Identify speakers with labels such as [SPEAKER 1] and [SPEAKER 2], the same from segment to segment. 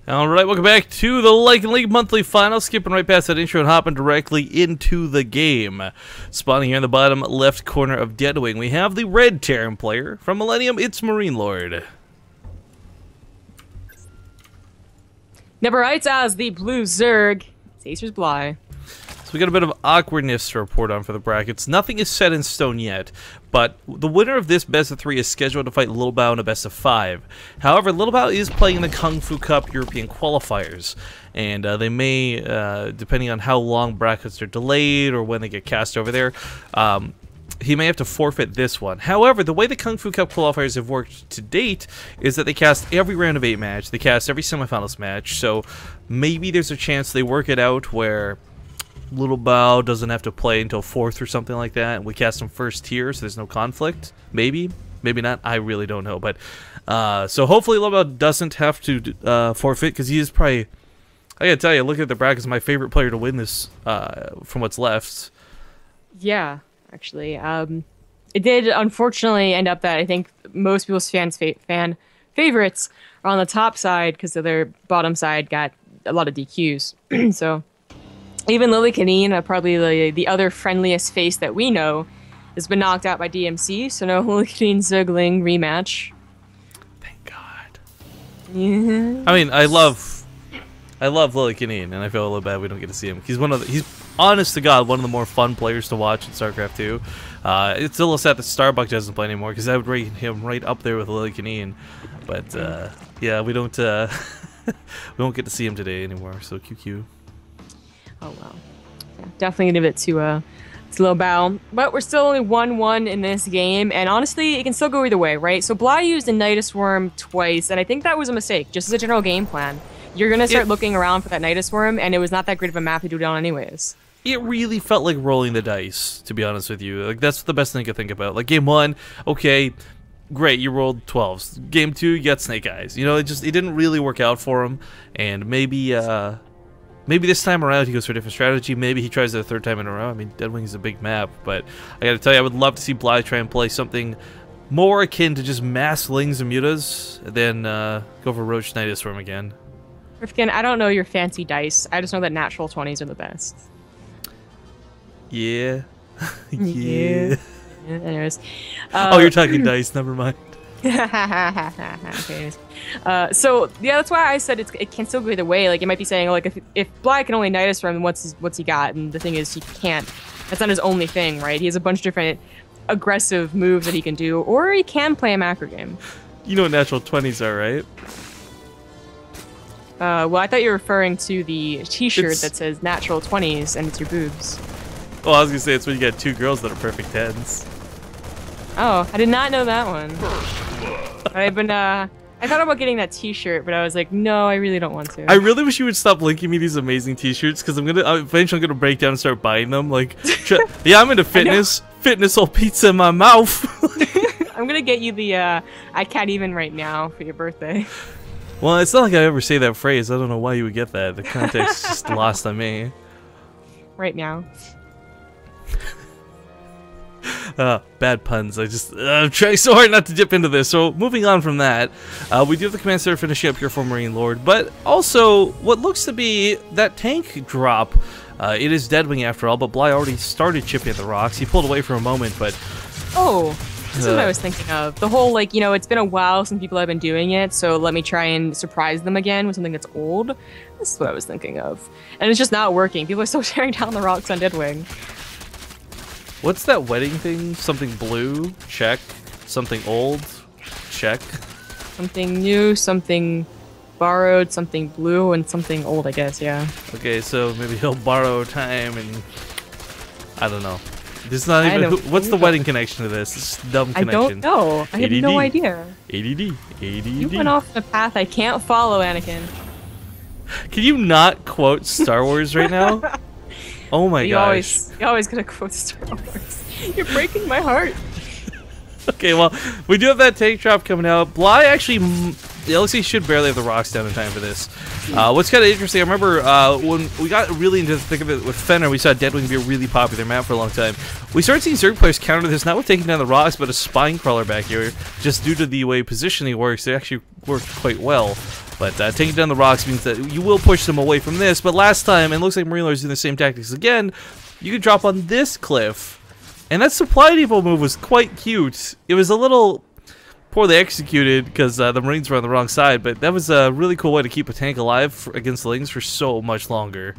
[SPEAKER 1] Alright, welcome back to the Lycan League Monthly Final. Skipping right past that intro and hopping directly into the game. Spawning here in the bottom left corner of Deadwing, we have the red Terran player. From Millennium, it's MarineLord.
[SPEAKER 2] Never writes as the blue Zerg. It's Acer's Bly.
[SPEAKER 1] So we got a bit of awkwardness to report on for the brackets. Nothing is set in stone yet, but the winner of this best of 3 is scheduled to fight Little Bao in a best of 5. However, Little Bao is playing in the Kung Fu Cup European qualifiers, and they may, depending on how long brackets are delayed or when they get cast over there, he may have to forfeit this one. However, the way the Kung Fu Cup qualifiers have worked to date is that they cast every round of 8 match, they cast every semifinals match, so maybe there's a chance they work it out where Little Bao doesn't have to play until 4th or something like that, and we cast him first tier, so there's no conflict. Maybe, maybe not. I really don't know. But so hopefully Little Bao doesn't have to forfeit, because he is probably, I gotta tell you, look at the brackets, my favorite player to win this from what's left.
[SPEAKER 2] Yeah, actually, it did unfortunately end up that I think most people's fan favorites are on the top side because their bottom side got a lot of DQs. So. Even Lycan, probably the other friendliest face that we know, has been knocked out by DMC, so no Lycan Zergling rematch.
[SPEAKER 1] Thank God.
[SPEAKER 2] Yeah.
[SPEAKER 1] I mean, I love Lycan, and I feel a little bad we don't get to see him. He's honest to God, one of the more fun players to watch in StarCraft 2. It's a little sad that Starbuck doesn't play anymore, because I would rate him right up there with Lycan. But yeah, we don't we won't get to see him today anymore. So QQ.
[SPEAKER 2] Oh well, yeah, definitely give it to Little Bao. But we're still only 1-1 in this game, and honestly, it can still go either way, right? So Bly used a Nidus Worm twice, and I think that was a mistake, just as a general game plan. You're gonna start looking around for that Nidus Worm, and it was not that great of a map to do it on anyways. It
[SPEAKER 1] really felt like rolling the dice, to be honest with you. Like, that's the best thing I could think about. Like, game 1, okay, great, you rolled 12s. Game 2, you got Snake Eyes. You know, it didn't really work out for him, and maybe this time around he goes for a different strategy. Maybe he tries it a 3rd time in a row. I mean, Deadwing is a big map, but I gotta tell you, I would love to see Bly try and play something more akin to just mass Lings and Mutas, than go for Roach Nidus Worm again.
[SPEAKER 2] Rifkin, I don't know your fancy dice. I just know that natural 20s are the best.
[SPEAKER 1] Yeah. Yeah.
[SPEAKER 2] Anyways.
[SPEAKER 1] Oh, you're talking dice. Never mind.
[SPEAKER 2] Okay. So yeah, that's why I said it can still go either way. Like, it might be saying, like, if Bly can only Nidus Worm, what's he got? And the thing is, he can't. That's not his only thing, right? He has a bunch of different aggressive moves that he can do, or he can play a macro game.
[SPEAKER 1] You know what natural 20s are, right?
[SPEAKER 2] Well, I thought you were referring to the T-shirt that says natural 20s and it's your boobs.
[SPEAKER 1] Oh, I was gonna say it's when you got 2 girls that are perfect 10s.
[SPEAKER 2] Oh, I did not know that one. I thought about getting that T-shirt, but I was like, no, I really don't want to.
[SPEAKER 1] I really wish you would stop linking me these amazing T-shirts, because eventually I'm gonna break down and start buying them. Like, yeah, I'm into fitness. Fitness whole pizza in my mouth.
[SPEAKER 2] I'm gonna get you the I can't even right now for your birthday.
[SPEAKER 1] Well, it's not like I ever say that phrase. I don't know why you would get that. The context is just lost on me.
[SPEAKER 2] Right now.
[SPEAKER 1] Bad puns. I'm trying so hard not to dip into this. So moving on from that, we do have the command center finishing up here for MarineLord, but also what looks to be that tank drop. It is Deadwing after all, but Bly already started chipping at the rocks. He pulled away for a moment, but
[SPEAKER 2] oh, this is what I was thinking of. The whole, like, you know, it's been a while since people have been doing it, so let me try and surprise them again with something that's old. This is what I was thinking of, and it's just not working. People are still tearing down the rocks on Deadwing.
[SPEAKER 1] What's that wedding thing? Something blue? Check. Something old? Check.
[SPEAKER 2] Something new, something borrowed, something blue, and something old, I guess, yeah.
[SPEAKER 1] Okay, so maybe he'll borrow time and... I don't know. There's not even... What's the wedding connection to this? It's a dumb connection.
[SPEAKER 2] I don't know. I have no idea.
[SPEAKER 1] ADD.
[SPEAKER 2] You went off a path I can't follow, Anakin.
[SPEAKER 1] Can you not quote Star Wars right now? Oh my gosh.
[SPEAKER 2] You always gotta quote Star Wars. You're breaking my heart.
[SPEAKER 1] Okay, well, we do have that tank drop coming out. Bly actually, it looks like he should barely have the rocks down in time for this. What's kind of interesting, I remember when we got really into the thick of it with Fenrir, we saw Deadwing be a really popular map for a long time. We started seeing Zerg players counter this, not with taking down the rocks, but a spine crawler back here. Just due to the way positioning works, it actually worked quite well. But taking down the rocks means that you will push them away from this. But last time, and it looks like MarineLord's doing the same tactics again, you could drop on this cliff. And that supply depot move was quite cute. It was a little poorly executed because the Marines were on the wrong side, but that was a really cool way to keep a tank alive against the Lings for so much longer.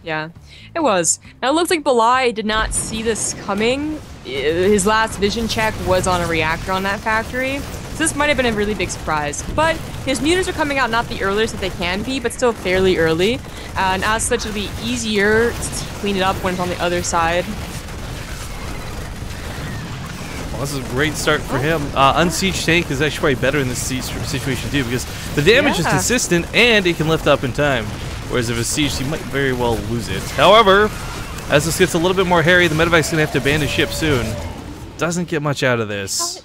[SPEAKER 2] Yeah, it was. Now it looks like Bly did not see this coming. His last vision check was on a reactor on that factory, so this might have been a really big surprise. But his mutas are coming out not the earliest that they can be, but still fairly early, and as such it'll be easier to clean it up when it's on the other side.
[SPEAKER 1] Well, this is a great start for him. Unsieged tank is actually probably better in this siege situation too, because the damage is consistent and it can lift up in time. Whereas if it's sieged, he might very well lose it. However, as this gets a little bit more hairy, the medevac's gonna have to abandon ship soon. Doesn't get much out of this.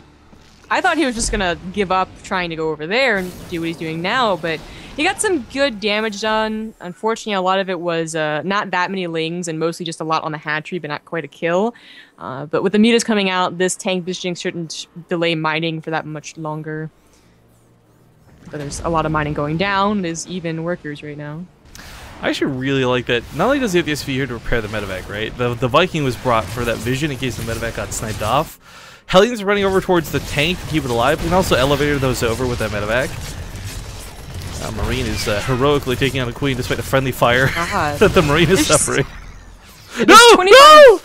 [SPEAKER 2] I thought he was just gonna give up trying to go over there and do what he's doing now, but he got some good damage done. Unfortunately, a lot of it was not that many Lings and mostly just a lot on the hatchery, but not quite a kill. But with the mutas coming out, this tank positioning shouldn't delay mining for that much longer. But there's a lot of mining going down. There's even workers right now.
[SPEAKER 1] I actually really like that. Not only does he have the SV here to repair the medevac, right? The Viking was brought for that vision in case the medevac got sniped off. Hellions running over towards the tank to keep it alive, and also elevated those over with that medevac. Marine is heroically taking on the Queen despite the friendly fire that the Marine is suffering. No!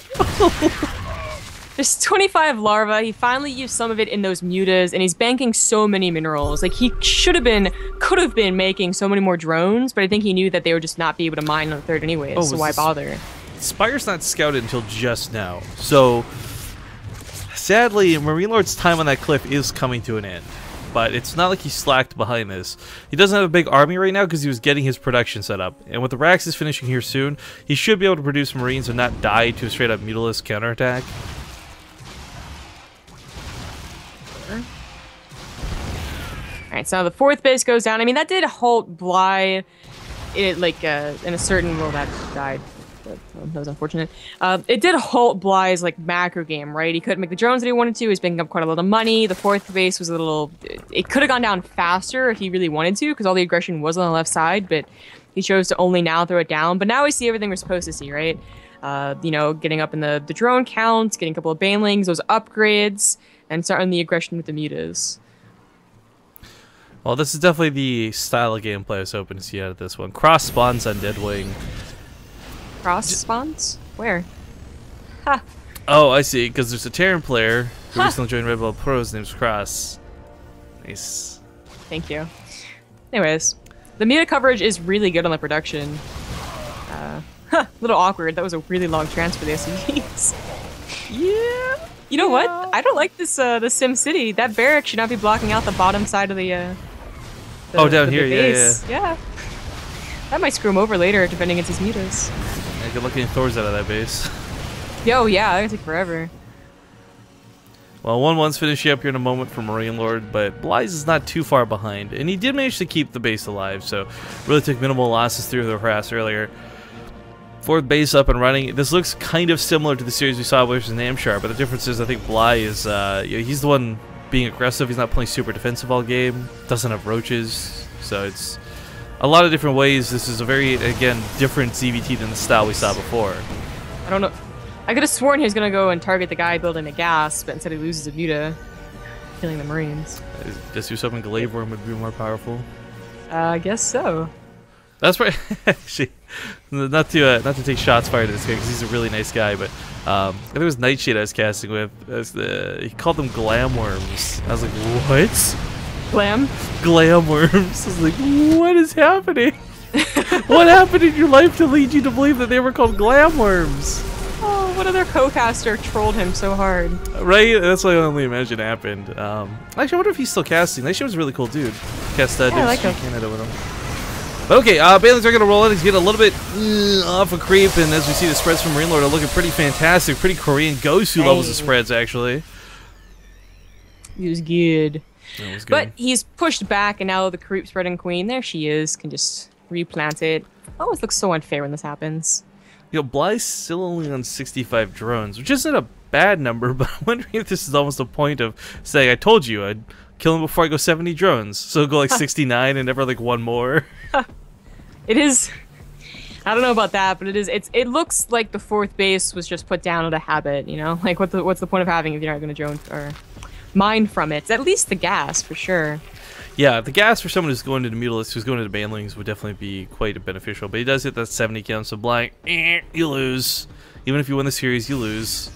[SPEAKER 2] There's 25 larvae. He finally used some of it in those mutas, and he's banking so many minerals. Like, he could have been making so many more drones, but I think he knew that they would just not be able to mine on the third anyways, so why bother?
[SPEAKER 1] Spire's not scouted until just now, so sadly, MarineLord's time on that cliff is coming to an end. But it's not like he slacked behind this. He doesn't have a big army right now because he was getting his production set up. And with the Raxus finishing here soon, he should be able to produce Marines and not die to a straight-up mutalist counterattack.
[SPEAKER 2] Alright, so the fourth base goes down. I mean, that did halt Bly, in a certain... Well, that died. That was unfortunate. It did halt Bly's macro game, right? He couldn't make the drones that he wanted to. He was picking up quite a lot of money. The fourth base was a little... It could have gone down faster if he really wanted to, because all the aggression was on the left side, but he chose to only now throw it down. But now we see everything we're supposed to see, right? You know, getting up in the drone counts, getting a couple of banelings, those upgrades, and starting the aggression with the mutas.
[SPEAKER 1] Well, this is definitely the style of gameplay I was hoping to see out of this one. Cross spawns on Deadwing.
[SPEAKER 2] Cross spawns? Where? Ha!
[SPEAKER 1] Oh, I see, because there's a Terran player who recently joined Red Bull Pro. His name's Cross. Nice.
[SPEAKER 2] Thank you. Anyways, the muta coverage is really good on the production. A little awkward. That was a really long transfer the SMGs.
[SPEAKER 1] Yeah.
[SPEAKER 2] You know what? I don't like this the Sim City. That barrack should not be blocking out the bottom side of the
[SPEAKER 1] down here,
[SPEAKER 2] base.
[SPEAKER 1] yeah.
[SPEAKER 2] That might screw him over later, defending against his mutas.
[SPEAKER 1] Yeah, good luck getting Thors out of that base.
[SPEAKER 2] Yo, yeah, that gonna take forever.
[SPEAKER 1] Well, 1-1's finishing up here in a moment for MarineLord, but Bly's is not too far behind, and he did manage to keep the base alive, so really took minimal losses through the harass earlier. Fourth base up and running. This looks kind of similar to the series we saw versus Namshar, but the difference is I think Bly is, he's the one being aggressive. He's not playing super defensive all game, doesn't have roaches, so it's a lot of different ways. This is a very, again, different ZVT than the style we saw before.
[SPEAKER 2] I don't know. I could have sworn he was going to go and target the guy building the gas, but instead he loses a muta, killing the Marines.
[SPEAKER 1] Just do something Glaive Worm would be more powerful.
[SPEAKER 2] I guess so.
[SPEAKER 1] That's right. Actually, not to take shots fired at this guy because he's a really nice guy, but I think it was Nightshade I was casting with. He called them Glam Worms. I was like, what?
[SPEAKER 2] Glam?
[SPEAKER 1] Glam Worms. I was like, what is happening? What happened in your life to lead you to believe that they were called Glam Worms?
[SPEAKER 2] Oh, what other co-caster trolled him so hard?
[SPEAKER 1] Right? That's what I only imagine happened. Actually, I wonder if he's still casting. Nightshade was a really cool dude. Cast
[SPEAKER 2] I like him.
[SPEAKER 1] Canada with him. Okay, Banelings are going to roll in. He's getting a little bit off a creep, and as we see, the spreads from MarineLord are looking pretty fantastic. Pretty Korean Gosu levels of spreads, actually.
[SPEAKER 2] He was good.
[SPEAKER 1] That was good.
[SPEAKER 2] But he's pushed back, and now the creep spreading queen, there she is, can just replant it. Always looks so unfair when this happens.
[SPEAKER 1] You know, Bly's still only on 65 drones, which isn't a bad number, but I'm wondering if this is almost a point of saying, I told you, I'd kill him before I go 70 drones. So go like 69 and never like one more.
[SPEAKER 2] It is... I don't know about that, but it looks like the 4th base was just put down out of habit, you know? Like, what's the point of having if you're not going to drone or mine from it? At least the gas, for sure.
[SPEAKER 1] Yeah, the gas for someone who's going to the Mutalist, who's going to the Banelings, would definitely be quite beneficial. But he does hit that 70 count, so Bly, you lose. Even if you win the series, you lose.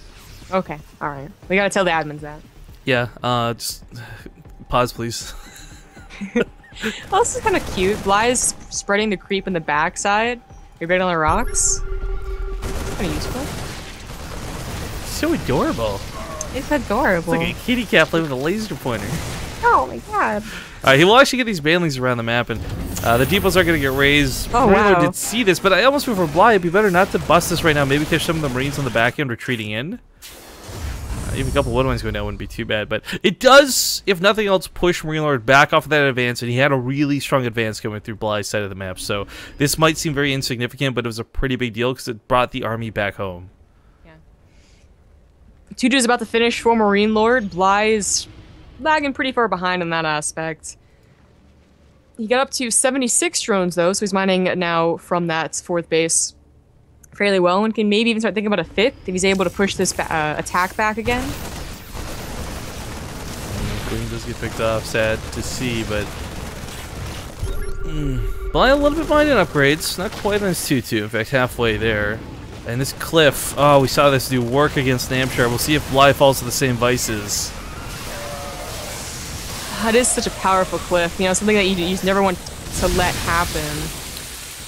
[SPEAKER 2] Okay, alright. We gotta tell the admins that.
[SPEAKER 1] Yeah, just pause, please.
[SPEAKER 2] Well, this is kind of cute. Bly's spreading the creep in the backside. You're betting on the rocks. Kind of useful.
[SPEAKER 1] So adorable.
[SPEAKER 2] It's adorable.
[SPEAKER 1] It's like a kitty cat playing with a laser pointer.
[SPEAKER 2] Oh my god.
[SPEAKER 1] Alright, he will actually get these Banelings around the map, and the depots are going to get raised.
[SPEAKER 2] Oh,
[SPEAKER 1] MarineLord
[SPEAKER 2] wow.
[SPEAKER 1] did see this, but I almost feel for Bly, it'd be better not to bust this right now. Maybe catch some of the Marines on the back end retreating in. Even a couple Woodwinds going down wouldn't be too bad, but it does, if nothing else, push MarineLord back off of that advance, and he had a really strong advance coming through Bly's side of the map, so this might seem very insignificant, but it was a pretty big deal because it brought the army back home.
[SPEAKER 2] Yeah. 2-2's about to finish for MarineLord. Bly's lagging pretty far behind in that aspect. He got up to 76 drones, though, so he's mining now from that 4th base fairly well, and can maybe even start thinking about a 5th if he's able to push this attack back again.
[SPEAKER 1] Queen does get picked off, sad to see, but Bly a little bit behind in upgrades, not quite on his 2-2, in fact halfway there. And this cliff, oh, we saw this do work against Namshar. We'll see if Bly falls to the same vices.
[SPEAKER 2] It is such a powerful cliff, you know, something that you just never want to let happen.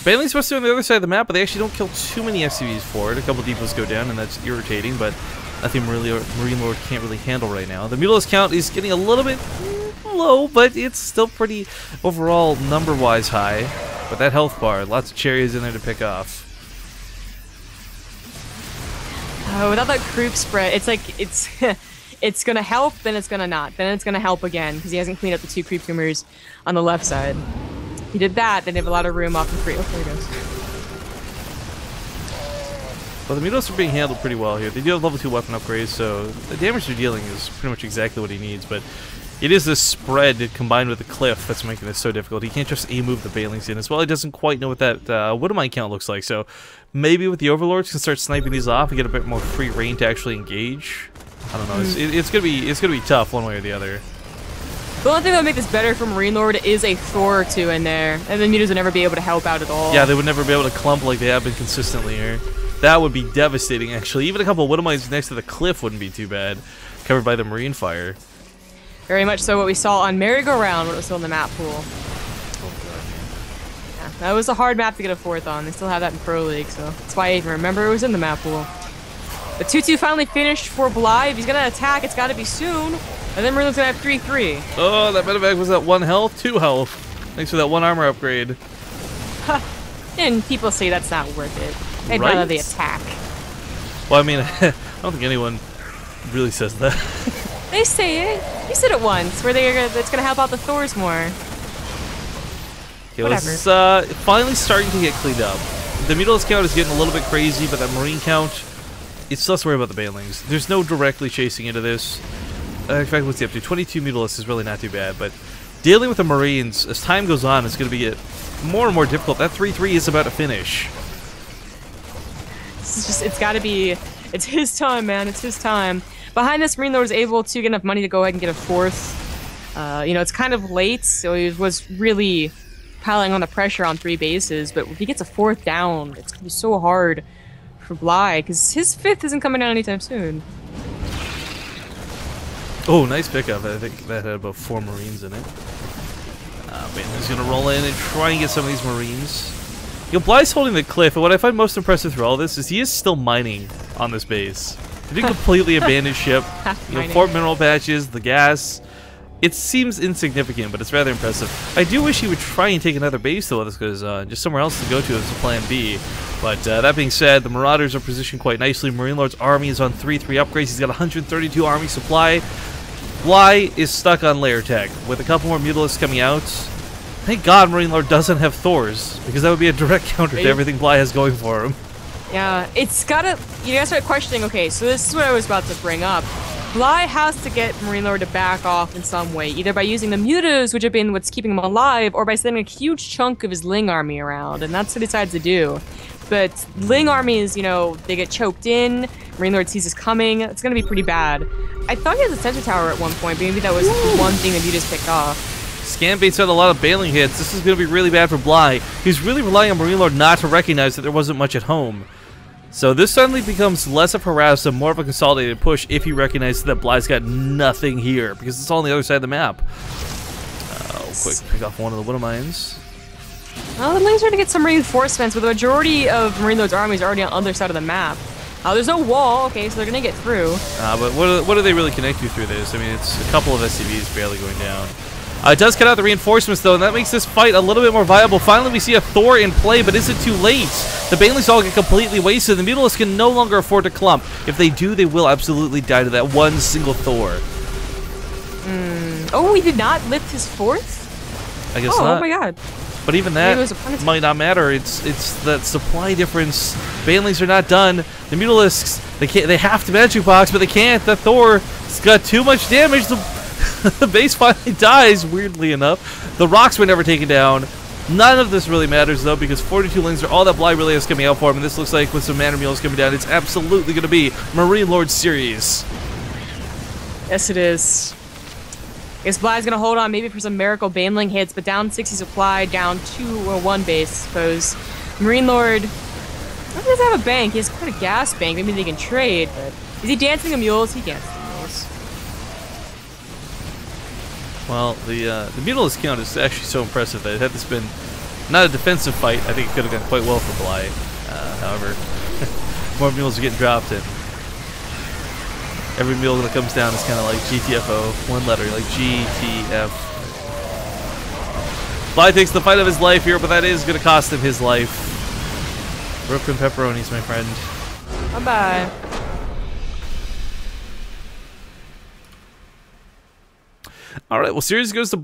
[SPEAKER 1] Bailey's supposed to be on the other side of the map, but they actually don't kill too many FCVs for it. A couple depots go down, and that's irritating, but nothing MarineLord can't really handle right now. The Mutalist count is getting a little bit low, but it's still pretty overall number-wise high. But that health bar, lots of cherries in there to pick off.
[SPEAKER 2] Without that creep spread, it's like, it's gonna help, then it's gonna not. Then it's gonna help again, because he hasn't cleaned up the 2 creep tumors on the left side. He did that, then they have a lot of room off the free. Oh, there he goes.
[SPEAKER 1] Well, the Mutalists are being handled pretty well here. They do have level 2 weapon upgrades, so the damage they're dealing is pretty much exactly what he needs, but it is this spread combined with the cliff that's making this so difficult. He can't just move the Banelings in as well. He doesn't quite know what that Woodmine count looks like, so maybe with the Overlords can start sniping these off and get a bit more free reign to actually engage. I don't know. It's gonna be tough one way or the other.
[SPEAKER 2] The only thing that would make this better for MarineLord is a Thor or 2 in there, and the Mutas would never be able to help out at all.
[SPEAKER 1] Yeah, they would never be able to clump like they have been consistently here. That would be devastating, actually. Even a couple of Woodmines next to the cliff wouldn't be too bad, covered by the Marine fire.
[SPEAKER 2] Very much so what we saw on Merry-Go-Round when it was still in the map pool. Yeah, that was a hard map to get a 4th on. They still have that in Pro League, so that's why I even remember it was in the map pool. The 2-2 finally finished for Bly. If he's gonna attack, it's gotta be soon. And then MarineLord's gonna have 3-3.
[SPEAKER 1] Oh, that medevac was at 1 health, 2 health. Thanks for that 1 armor upgrade.
[SPEAKER 2] And people say that's not worth it. They'd
[SPEAKER 1] Right?
[SPEAKER 2] rather the attack.
[SPEAKER 1] Well, I mean, I don't think anyone really says that.
[SPEAKER 2] They say it. You said it once, where it's gonna help out the Thors more.
[SPEAKER 1] Okay, well, this is finally starting to get cleaned up. The Mutalist count is getting a little bit crazy, but that Marine count, it's less worried about the Banelings. There's no directly chasing into this. In fact, what's he up to? 22 Mutalists is really not too bad, but dealing with the Marines, as time goes on, it's going to get more and more difficult. That 3-3 is about to finish.
[SPEAKER 2] It's gotta be, it's his time, man, it's his time. Behind this, MarineLord is able to get enough money to go ahead and get a 4th. You know, it's kind of late, so he was really piling on the pressure on 3 bases, but if he gets a 4th down, it's gonna be so hard for Bly, because his 5th isn't coming down anytime soon.
[SPEAKER 1] Oh, nice pickup. I think that had about 4 Marines in it. Baneling's going to roll in and try and get some of these Marines. You know, Bly's holding the cliff, and what I find most impressive through all this is he is still mining on this base. He didn't completely abandon ship. You know, 4 mineral patches, the gas. It seems insignificant, but it's rather impressive. I do wish he would try and take another base, though, because just somewhere else to go to is a plan B. But that being said, the Marauders are positioned quite nicely. MarineLord's army is on 3-3 upgrades. He's got 132 army supply. Bly is stuck on layer tech with a couple more Mutalisks coming out. Thank God MarineLord doesn't have Thors, because that would be a direct counter to everything Bly has going for him.
[SPEAKER 2] Yeah, it's gotta... You gotta start questioning, okay, so this is what I was about to bring up. Bly has to get MarineLord to back off in some way, either by using the mutas, which have been what's keeping him alive, or by sending a huge chunk of his Ling army around, and that's what he decides to do. But Ling armies, you know, they get choked in, MarineLord sees this coming, it's gonna be pretty bad. I thought he has a Sensor Tower at one point, but maybe that was the one thing that mutas picked off.
[SPEAKER 1] Scan baits out a lot of bailing hits. This is going to be really bad for Bly. He's really relying on MarineLord not to recognize that there wasn't much at home. So this suddenly becomes less of a harass and more of a consolidated push if he recognizes that Bly's got nothing here, because it's all on the other side of the map. Quick pick off one of the Widow Mines.
[SPEAKER 2] Well, the Lings are to get some reinforcements, but the majority of MarineLord's army is already on the other side of the map. There's no wall, okay, so they're going to get through.
[SPEAKER 1] But what do they really connect you through this? I mean, it's a couple of SCVs barely going down. It does cut out the reinforcements, though, and that makes this fight a little bit more viable. Finally, we see a Thor in play, but is it too late? The Banelings all get completely wasted. The Mutalisks can no longer afford to clump. If they do, they will absolutely die to that one single Thor.
[SPEAKER 2] Oh, we did not lift his fourth?
[SPEAKER 1] I guess not.
[SPEAKER 2] Oh my god.
[SPEAKER 1] But even that might not matter. It's that supply difference. Banelings are not done. The Mutalisks, they have to Magic Box, but they can't. The Thor's got too much damage. The base finally dies, weirdly enough. The rocks were never taken down. None of this really matters, though, because 42 Lings are all that Bly really has coming out for him, and this looks like with some Mana Mules coming down, it's absolutely going to be MarineLord series.
[SPEAKER 2] Yes, it is. I guess Bly's going to hold on maybe for some miracle Baneling hits, but down 60 supply, down 2 or 1 base, I suppose. MarineLord, he doesn't have a bank. He has quite a gas bank. Maybe they can trade, but is he dancing the mules? He dances the mules.
[SPEAKER 1] Well, the Mutalisk count is actually so impressive that had this been not a defensive fight, I think it could have gone quite well for Bly. However, more mules are getting dropped in. Every mule that comes down is kind of like GTFO, one letter, like GTF. Bly takes the fight of his life here, but that is going to cost him his life. Broken pepperonis, my friend.
[SPEAKER 2] Bye-bye.
[SPEAKER 1] All right, well, series goes to